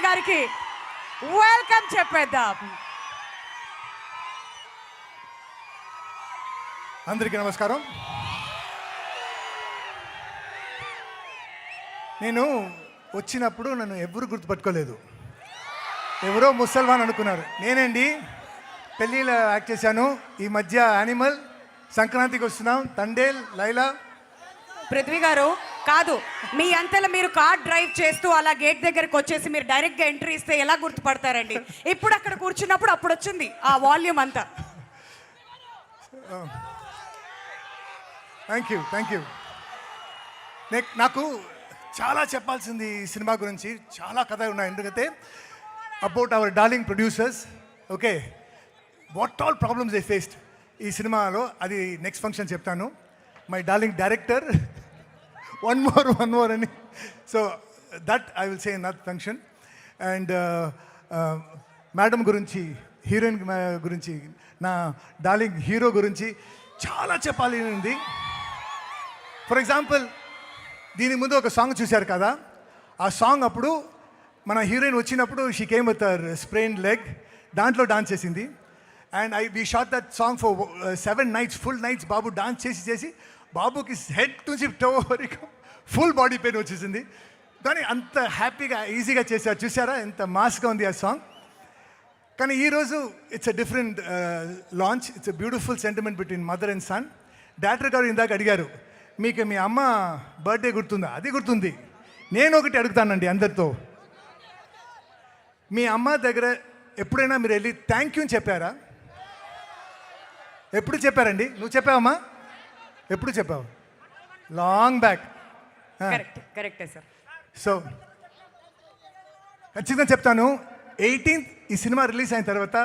గారికి వెల్కమ్ చెప్పేద్దాం. అందరికీ నమస్కారం. నేను వచ్చినప్పుడు నన్ను ఎవరు గుర్తుపట్టుకోలేదు, ఎవరో ముసల్మాన్ అనుకున్నారు. నేనండి పెళ్ళిలో యాక్ట్ చేశాను. ఈ మధ్య యానిమల్, సంక్రాంతికి వస్తున్నాం, తండేల్, లైలా. పృథ్వీ గారు కాదు, మీ అంతలో మీరు కార్ డ్రైవ్ చేస్తూ అలా గేట్ దగ్గరకు వచ్చేసి మీరు డైరెక్ట్గా ఎంట్రీ ఇస్తే ఎలా గుర్తుపడతారండి? ఇప్పుడు అక్కడ కూర్చున్నప్పుడు అప్పుడు వచ్చింది ఆ వాల్యూమ్ అంతా. Thank you. నాకు చాలా చెప్పాల్సింది ఈ సినిమా గురించి, చాలా కథ ఉన్నాయి. ఎందుకంటే about our darling producers, okay, what all problems they faced ఈ సినిమాలో, అది నెక్స్ట్ ఫంక్షన్ చెప్తాను. My darling director, one more అని, so that I will say in that function. And madam గురించి, హీరోయిన్ గురించి, నా డార్లింగ్ హీరో గురించి చాలా చెప్పాలి ఉంది. ఫర్ ఎగ్జాంపుల్, దీని ముందు ఒక సాంగ్ చూశారు కదా, ఆ సాంగ్ అప్పుడు మన హీరోయిన్ వచ్చినప్పుడు she came with her sprained leg, దాంట్లో డాన్స్ చేసింది. And we shot that song for 7 nights, full nights. Babu dance చేసి బాబుకి హెడ్ నుంచి టో వరకు ఫుల్ బాడీ పెయిన్ వచ్చేసింది. కానీ అంత హ్యాపీగా ఈజీగా చేశారు. చూసారా ఎంత మాస్గా ఉంది ఆ సాంగ్. కానీ ఈరోజు it's a different launch. It's a beautiful sentiment between mother and son. Director గారు ఇందాక అడిగారు, మీకు మీ అమ్మ బర్త్డే గుర్తుందా? అది గుర్తుంది. నేను ఒకటి అడుగుతానండి అందరితో, మీ అమ్మ దగ్గర ఎప్పుడైనా మీరు వెళ్ళి థ్యాంక్ యూ అని చెప్పారా? ఎప్పుడు చెప్పారండి? నువ్వు చెప్పావమ్మా? ఎప్పుడు చెప్పావు? Long back. కరెక్టే సార్. సో ఖచ్చితంగా చెప్తాను, 18th ఈ సినిమా రిలీజ్ అయిన తర్వాత,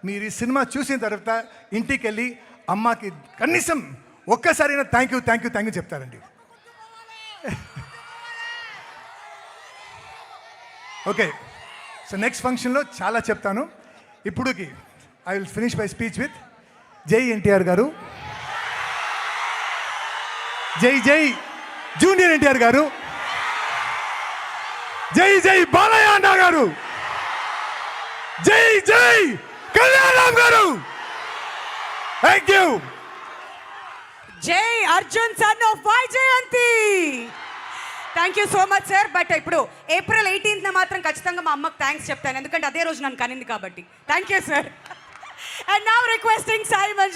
మీరు ఈ సినిమా చూసిన తర్వాత ఇంటికి వెళ్ళి అమ్మకి కనీసం ఒక్కసారైనా థ్యాంక్ యూ చెప్తారండి. ఓకే, సో నెక్స్ట్ ఫంక్షన్లో చాలా చెప్తాను. ఇప్పుడుకి I will finish my speech with జై ఎన్టీఆర్ గారు, జై జూనియర్ ఎన్టీఆర్ గారు, జై బాలయ్య అన్న గారు, జై కళ్యాణరామ్ గారు. Thank you. జై Arjun son of Vyjayanthi. Thank you so much sir. But ఇప్పుడు April 18th మాత్రం ఖచ్చితంగా మా అమ్మకి థ్యాంక్స్ చెప్తాను, ఎందుకంటే అదే రోజు నన్ను కనింది కాబట్టి. Thank you sir. And now requesting Sai Manju.